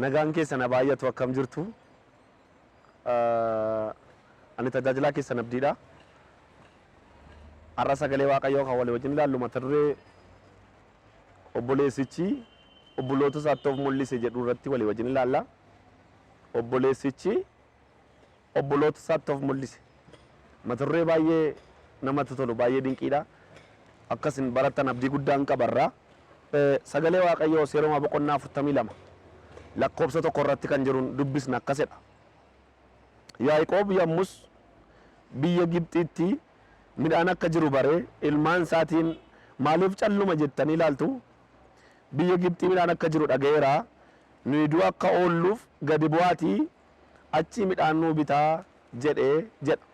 nagaan keessan baay'atu akkam jirtu ani tajaajilaa keessan abdiidha har'a sagalee waaqayyoo kan walii wajjin ilaallu mata duree obboleessichi obboloota isaatti of mul'ise jedhu irratti walii wajjin ilaalla. Obboleessichi obboloota isaatti of mul'ise mata duree baay'ee namatti tolu baay'ee dinqiidha. Akkasin baratan abdii guddaan qabarraa sagalee waaqayyoo seeroma boqonnaa 42 lakkoobsa tokko irratti kan jiruun dubbisna akkasidha. Yaaqoob yommus biyya Gibxiitti midhaan akka jiru baree ilmaan isaatiin maaliif calluma jettanii ilaaltu? Biyya Gibxii midhaan akka jiru dhaga'eera, nuyi du'a akka oolluuf gadi bu'aatii achi midhaan nuu bitaa jedhee jedha.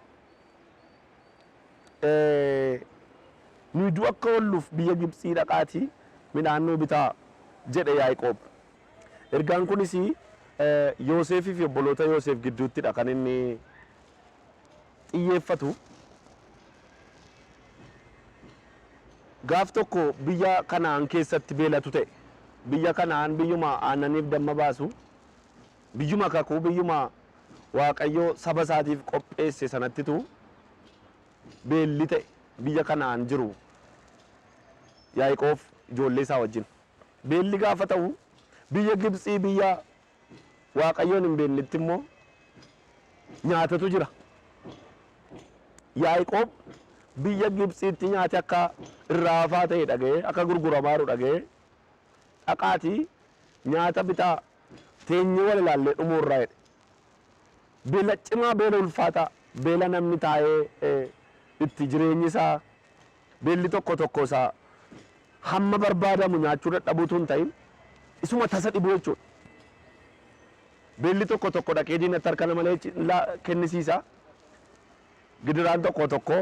Nuyi du'a akka oolluuf biyya Gibxii dhaqaatii midhaan nuu bitaa jedhe Yaaqoob. Ergaan kunis Yoosefii fi obboloota Yoosef gidduuttidha kan inni xiyyeeffatu. Gaaf tokko biyya Kanaan keessatti beelatu ta'e. Biyya Kanaan biyyuma aannaniif damma baasu, biyyuma kakuu, biyyuma Waaqayyoo saba isaatiif qopheesse sanattitu beelli ta'e biyya Kanaan jiru Yaaqoob ijoollee isaa wajjin. Beelli gaafa ta'u biyya Gibxii biyya Waaqayyoon hin beelletti immoo nyaatatu jira. Yaaqoob biyya Gibxiitti nyaate akka irraa hafaa ta'e dhaga'ee, akka gurguramaa jiru dhaga'ee dhaqaatii nyaata bitaa teenyee wal ilaallee dhumuu irraa jedhe. Beela cimaa, beela ulfaataa, beela namni taa'ee itti jireenyi isaa beelli tokko tokko isaa hamma barbaadamu nyaachuu dadhabuutu hin ta'in isuma tasa dhibu jechuudha. Beelli tokko tokko dhaqee diinatti harka malee kennisiisa. Gidiraan tokko tokko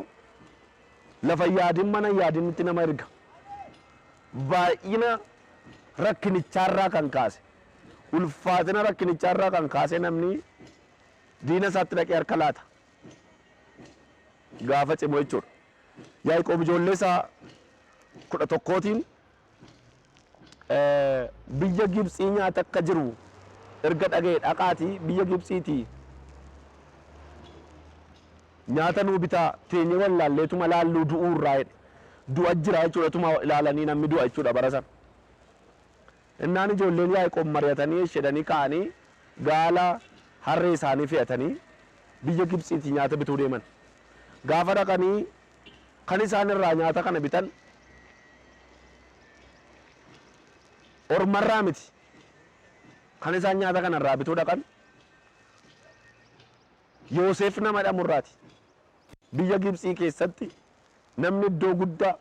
lafa yaadin mana yaadinitti nama erga. Baay'ina rakkinicharraa kan kaase, ulfaatina rakkinicharraa kan kaase namni diina isaatti dhaqee harka laata. Gaafa cimoo jechuudha. Yaaqoob ijoollee isaa 11tiin biyya Gibxii nyaata akka jiru erga dhaga'e dhaqaatii biyya Gibxiitii nyaata nuu bitaa teenyee wal ilaalleetuma laalluu du'uu irraa jedhe. Du'a jira jechuudha tuma ilaalanii namni du'a jechuudha bara sana. Innaan ijoolleen Yaaqoob mari'atanii shedanii ka'anii gaala harree isaanii fe'atanii biyya Gibxiitii nyaata bituu deeman. Gaafa dhaqanii kan isaan irraa nyaata kana bitan ormarraa miti. Kan isaan nyaata kana irraa bituu dhaqan Yoosef nama jedhamurraati. Biyya Gibxii keessatti namni iddoo guddaa,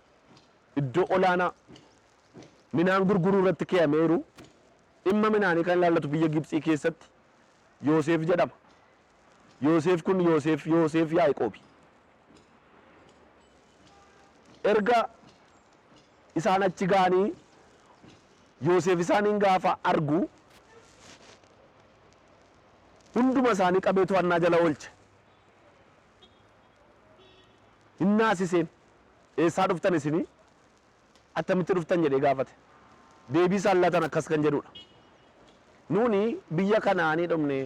iddoo olaanaa midhaan gurguruu irratti keeyameeru dhimma midhaanii kan ilaallatu biyya Gibxii keessatti Yoosef jedhama. Yoosef kun Yoosef Yaaqoobi. Erga isaan achi ga'anii Yoosef isaaniin gaafa argu hunduma isaanii qabee to'annaa jala oolche. Innaasiseen eessaa dhuftan isinii? Attamitti dhuftan jedhee gaafate. Deebii isaan laatan akkas kan jedhudha. Nuuni biyya Kanaanii dhumne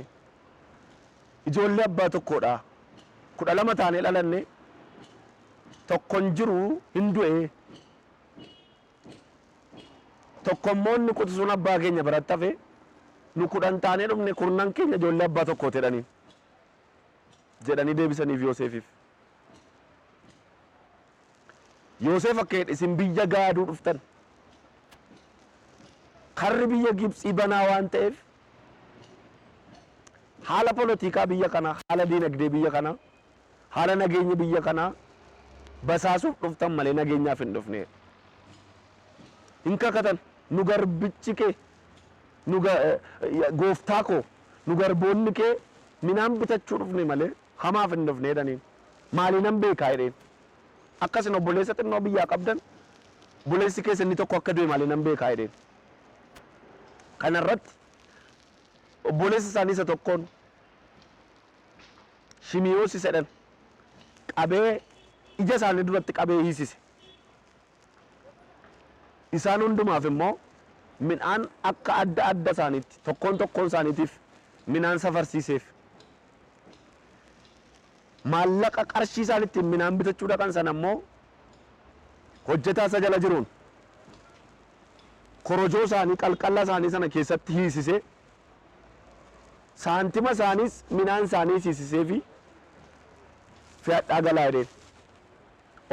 ijoollee abbaa tokkodha. 12 taanee dhalanne tokkon jiru hin du'e. Tokkommoo inni quxisuun abbaa keenya biratti hafe nu 10 taanee dhumne 9 keenya ijoollee abbaa tokkooti jedhanii deebisaniif Yoosefiif. Yoosef akka jedhe isin biyya gaaduu dhuftan. Karri biyya Gibxii banaa waan ta'eef haala polotikaa biyya kanaa, haala diinagdee biyya kanaa, haala nageenya biyya kanaa basaasuuf dhuftan malee nageenyaaf hin dhufne. Hin kakatan nu garbichi kee, nu gooftaa koo, nu garboonni kee midhaan bitachuu dhufne malee hamaaf hin dhufne jedhaniin. Maali nan beekaa jedheen. Akkasin obboleessa xinnoo biyyaa qabdan obboleessi keessa inni tokko akka du'e maali nan beekaa jedheen. Kana irratti obboleessa isaanii isa tokkoon Shimiyoos jedhan qabee ija isaanii duratti qabee hiisise. Isaan hundumaaf immoo midhaan akka adda adda isaaniitti tokkoon isaaniitiif midhaan safarsiiseef maallaqa qarshii isaaniitti midhaan bitachuu dhaqan sana immoo hojjetaa isa jala jiruun korojoo isaanii qalqalla isaanii sana keessatti hiisisee saantima isaaniis midhaan isaanii hiisisee fi fe'adhaa galaa jedheen.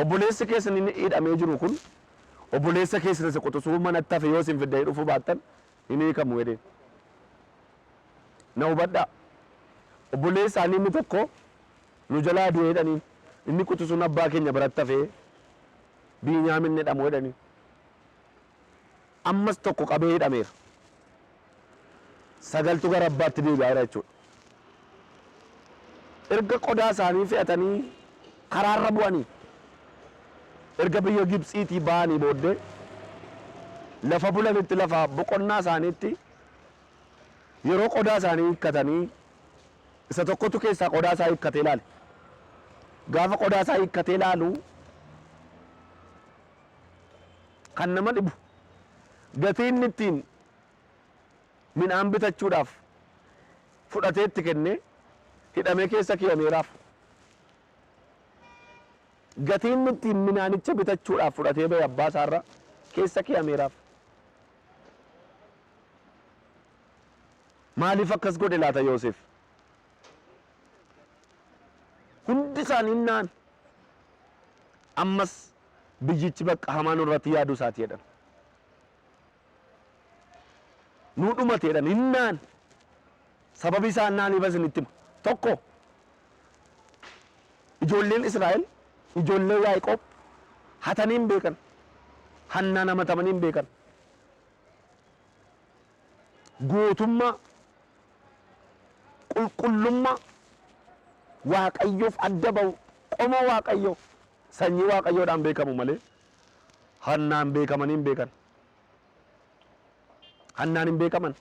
Obboleessi keessan inni hidhamee jiru kun obboleessa keessan isa qotusuu manatti hafe yoo isin fiddee dhufuu baattan hin hiikamu jedheen. Na hubadhaa. Obboleessi isaanii inni tokko nu jalaa du'ee jedhanii inni qotusuun abbaa keenya biratti hafee Biiniyaamin jedhamu jedhanii. Ammas tokko qabee hidhameera. Sagaltu gara abbaatti deebi'aa jira jechuudha. Erga qodaa isaanii fe'atanii karaarra bu'anii erga biyya Gibxiitii ba'anii booddee lafa bulanitti lafa boqonnaa isaaniitti yeroo qodaa isaanii hiikkatanii isa tokkotu keessaa qodaa isaa hiikkatee ilaale. Gaafa qodaa isaa hiikkatee ilaalu kan nama dhibu gatii inni ittiin midhaan bitachuudhaaf fudhatee itti kennee hidhamee keessa kiyyameeraaf. Gatii inni ittiin midhaanicha bitachuudhaaf fudhatee ba'e abbaa isaarra keessa kiyyameeraaf. Maaliif akkas godhe laata Yoosef? Hundi isaanii naan ammas biyyichi bakka hamaan irratti yaadu isaati jedhan. Nuu dhumate jedhan hinnaan sababi isaan naaniif isinitti hima. Tokko ijoolleen Israa'el ijoollee Yaaqoob hatanii hin beekan, hannaan hamatamanii hin beekan. Gootummaa, qulqullummaa, Waaqayyoof adda ba'u, qomoo Waaqayyoo, sanyii Waaqayyoodhaan beekamu malee hannaan beekamanii hin beekan. Hannaan hin beekaman.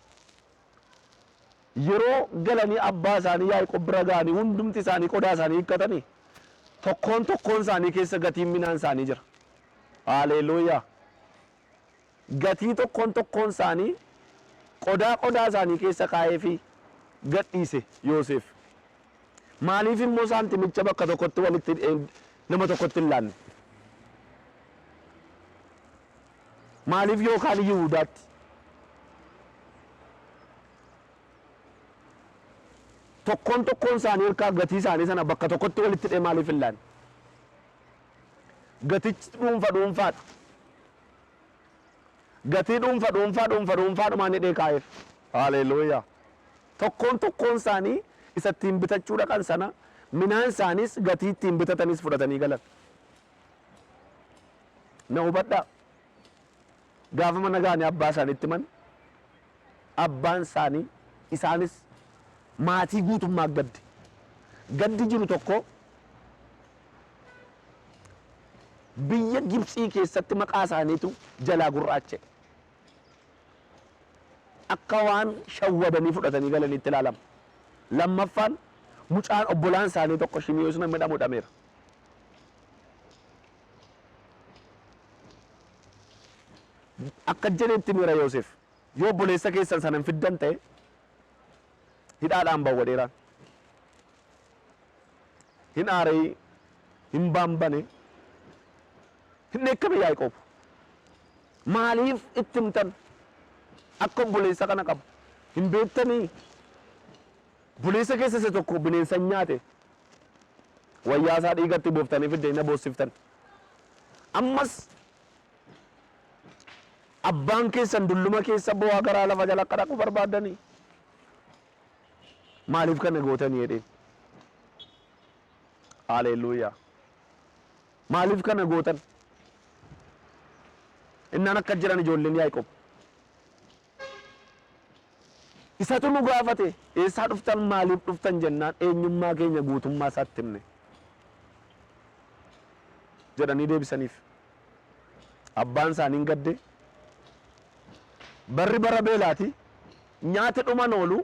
Yeroo galanii abbaa isaanii Yaaqoob bira ga'anii hundumti isaanii qodaa isaanii hiikkatanii tokkoon isaanii keessa gatiin midhaan isaanii jira. Haleluuyaa. Gatii tokkoon isaanii qodaa isaanii keessa kaa'ee fi gadhiise Yoosef. Maaliif immoo saantimicha bakka tokkotti walitti nama tokkotti hin laanne? Maaliif yookaan Yihuudaatti? Tokkoon isaanii hirkaa gatii isaanii sana bakka tokkotti walitti hidhee maaliif hin laanne? Gatichi dhuunfaadha. Gatii dhuunfaadhumaan hidhee kaa'eef. Haleluuyaa. Tokkoon isaanii isa ittiin bitachuu dhaqan sana midhaan isaaniis gatii ittiin bitatanis fudhatanii galan. Na hubadhaa. Gaafa mana ga'anii abbaa isaaniitti himan abbaan isaanii isaanis maatii guutummaa gaddi jiru tokko biyya Gibxii keessatti maqaa isaaniitu jalaa gurraache akka waan shawwadanii fudhatanii galaniitti ilaalama. Lammaffaan mucaan obbolaan isaanii tokko Shimiyoos nama jedhamu hidhameera. Akka jedheetti miira Yoosef yoo obboleessa keessan sana hin fiddan ta'e hidhaadhaan bawwadeeraan hin aaree hin baambane hin eekkame Yaaqoob. Maaliif itti himtan akka obboleessa kana qabu hin beektanii? Obboleessa keessa isa tokko bineensa nyaate wayyaa isaa dhiigatti booftanii fidde na boossiftan. Ammas abbaan keessan dulluma keessa bo'aa garaa lafa jala akka dhaqu barbaaddanii maaliif kana gootanii jedheen? Haleluuyaa. Maaliif kana gootan? Innaan akka jiran ijoolleen Yaaqoob. Isatu nu gaafate eessaa dhuftan maaliif dhuftan jennaan eenyummaa keenya guutummaa isaatti himne jedhanii deebisaniif. Abbaan isaanii hin gadde. Barri bara beelaati nyaati dhuman oolu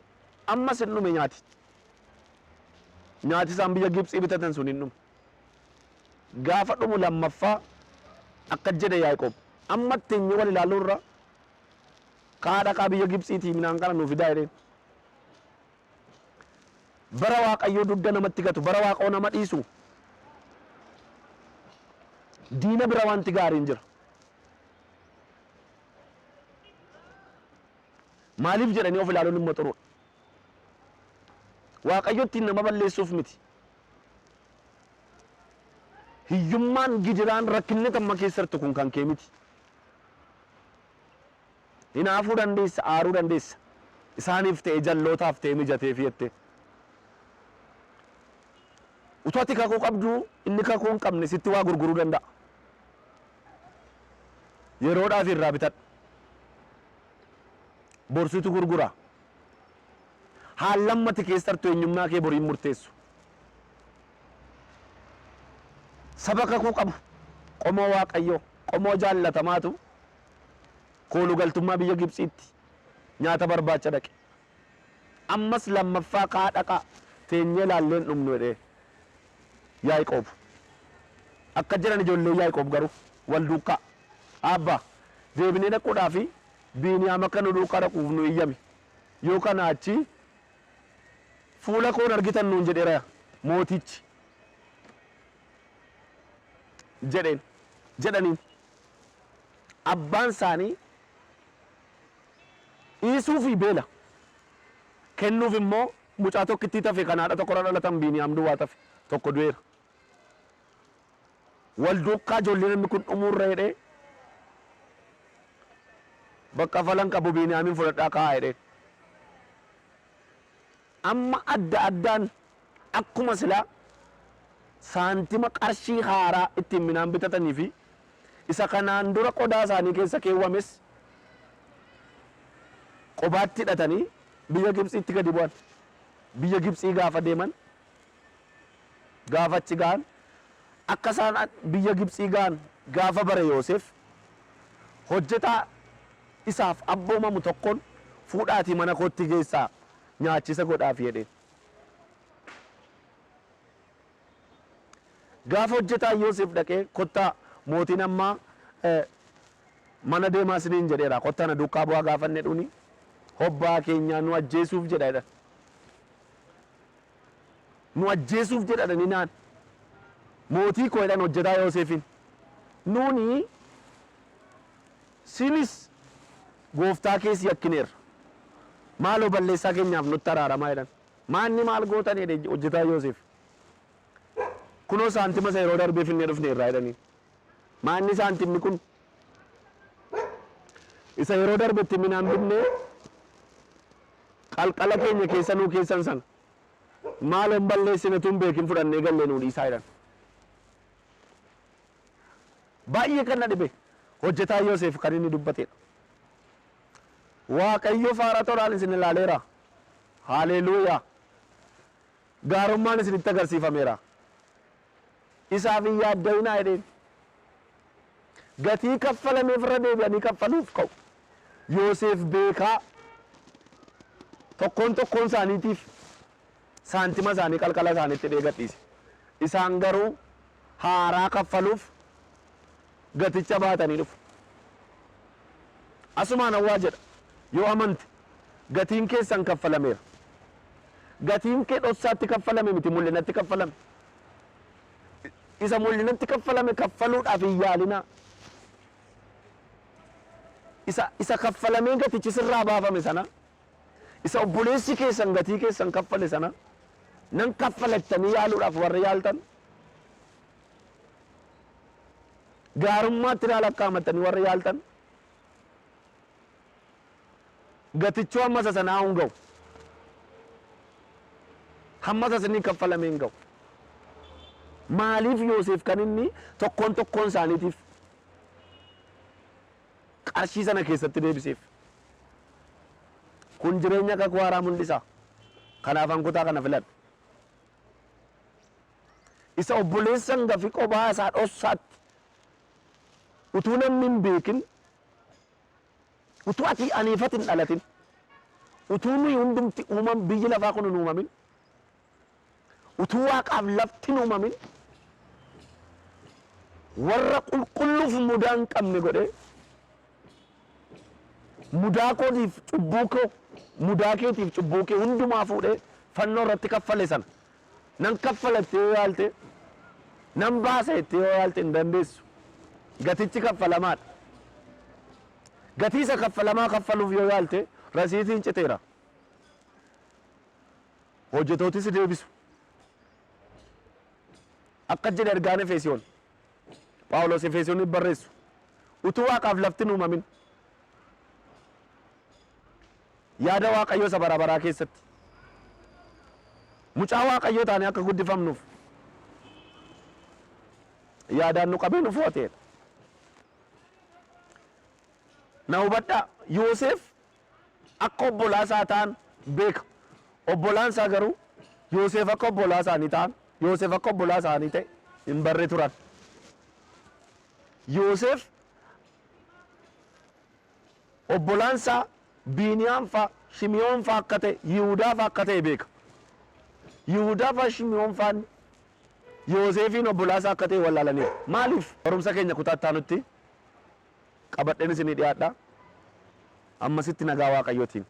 ammas hin dhume nyaati. Nyaati isaan biyya Gibxii bitatan sun hin dhume. Gaafa dhumu lammaffaa akka jedhe Yaaqoob amma teenyee wal ilaaluu irra kaadha qaa biyya Gibxiitii minaan kana nuuf fidaa jedheen. Bara Waaqayyoo dugda namatti gatu, bara Waaqoo nama dhiisu. Diina bira wanti gaariin jira. Maaliif jedhanii of ilaaluun dhimma xuruudha. Waaqayyootti nama balleessuuf miti. Hiyyummaan gidiraan rakkinni tamma keessattu kun kan kee miti. Hinaafuu dandeessa, aaruu dandeessa. Isaaniif ta'e jallootaaf ta'e mijatee fiyatte. Utuu ati kakuu qabdu inni kakuu hin qabne sitti waa gurguruu danda'a. Yeroodhaaf irraa bitadhu. Borsitu gurgura. Haallammati keessattu eenyummaa kee boriin murteessu. Saba kakuu qabu. Qomoo Waaqayyoo, qomoo jaallatamaatu kooluu galtummaa biyya Gibxiitti nyaata barbaacha dhaqe. Ammas lammaffaa kaa dhaqaa teenyee laalleen dhumnu jedhee Yaaqoob. Akka jiran ijoollee Yaaqoob garuu wal duukaa. Abbaa deebinee dhaquudhaa fi Biiniyaam akka nu duukaa dhaquuf nu iyyame. Yoo kana achi fuula koon argitan nuun jedheera mootichi. jedhaniin abbaan isaanii dhiisuu fi beela kennuuf immoo mucaa tokkittii tafe kan haadha tokkorra dhalatan Biiniyaam duwwaa tafe tokko du'eera. Wal duukaa ijoollee namni kun dhumuurra jedhee bakka falan qabu Biiniyaamin fudhadhaa kaa'aa jedheen. Amma adda addaan akkuma silaa saantima qarshii haaraa ittiin midhaan bitatanii fi isa kanaan dura qodaa isaanii keessa keewwames qobaatti hidhatanii biyya Gibxiitti gadi bu'an. Biyya Gibxii gaafa deeman gaafa achi ga'an akka isaan biyya Gibxii ga'an gaafa bare Yoosef hojjetaa isaaf abboomamu tokkoon fuudhaatii mana kootti geessaa nyaachisa godhaaf jedheen. Gaafa hojjetaa Yoosef dhaqee kottaa mootiin ammaa mana deemaa isiniin jedheera kottaa na duukaa bu'aa gaafanne dhuni hobbaa keenyaa nu ajjeesuuf jedha. Nu ajjeesuuf jedhadhani naan mootii koo jedhan hojjetaa Yoosefin nuuni sinis gooftaa keessi yakkineerra maaloo balleessaa keenyaaf nutti araaramaa jedhan. Maanni maal gootan jedhe hojjetaa Yoosef. Kunoo saantima isa yeroo darbee finnee dhufne irraa jedhanii. Maanni saantimni kun isa yeroo darbetti midhaan binnee qalqala keenya keessa nuu keessan sana maaloon balleessine tun beekin fudhannee gallee nuu dhiisaa jedhan. Baay'ee kan na dhibe hojjetaa Yoosef kan inni dubbatedha. Waaqayyo faara tolaan isin ilaaleera. Haaleluuyaa. Gaarummaan isinitti agarsiifameera. Isaaf hin yaadda'inaa jedheen. Gatii kaffalameef irra deebi'anii kaffaluuf ka'u. Yoosef beekaa tokkoon isaaniitiif saantima isaanii qalqala isaaniitti dheegadhiise. Isaan garuu haaraa kaffaluuf gaticha baatanii dhufu. Asumaan hawwaa jedha. Yoo amante gatiin keessan kaffalameera. Gatiin kee dhoksaatti kaffalame miti mul'inatti kaffalame. Isa mul'inatti kaffalame kaffaluudhaaf hin yaalinaa. Isa kaffalamee gatichi sirraa baafame sana isa obboleessi keessan gatii keessan kaffale sana nan kaffalattanii yaaluudhaaf warri yaaltan gaarummaatti naa lakkaa'amatanii warri yaaltan gatichuu hammasa sanaa hin ga'u. Hammasa isinii kaffalamee hin ga'u. Maaliif Yoosef kan inni tokkoon isaaniitiif qarshii sana keessatti deebiseef? Kun jireenya kakuu haaraa mul'isa. Kanaaf hankutaa kana filadhu. Isa obboleessa hangafi qophaa isaa dhoksaatti utuu namni hin beekin utuu ati aniifat hin dhalatin utuu nuyi hundumti biyyi lafaa kun hin uumamin utuu waaqaaf lafti hin uumamin warra qulqulluuf mudaa hin qabne godhee mudaa kootiif cubbuu koo mudaa keetiif cubbuu kee hundumaa fuudhee fannoo irratti kaffale sana nan kaffala itti yoo yaalte nan baasa itti yoo yaalte hin dandeessu. Gatichi kaffalamaadha. Gatii isa kaffalamaa kaffaluuf yoo yaalte rasiitiin citeera. Hojjetootis deebisu. Akka jedhe ergaan Efesoon Phaawulos Efesoon barreessu utuu waaqaaf lafti hin uumamin yaada waaqayyoo isa bara baraa keessatti mucaa waaqayyoo taane akka guddifamnuuf yaadaan nu qabee nu footeedha. Na hubadhaa Yoosef akka obbolaa isaa ta'an beeka. Obbolaan isaa garuu Yoosef akka obbolaa isaanii ta'an Yoosef akka obbolaa isaanii ta'e hin barre turan. Yoosef obbolaan isaa Biiniyaam fa'a Shimiyoon fa'a akka ta'e Yihudaa fa'a akka ta'e beeka. Yihudaa fa'a Shimiyoon fa'aan Yoosefiin obbolaa isaa akka ta'e wallaalaniiru. Maaliif? Barumsa keenya kutaattaa nutti qabadheen isinii dhiyaadha. Ammasitti nagaa waaqayyootiin.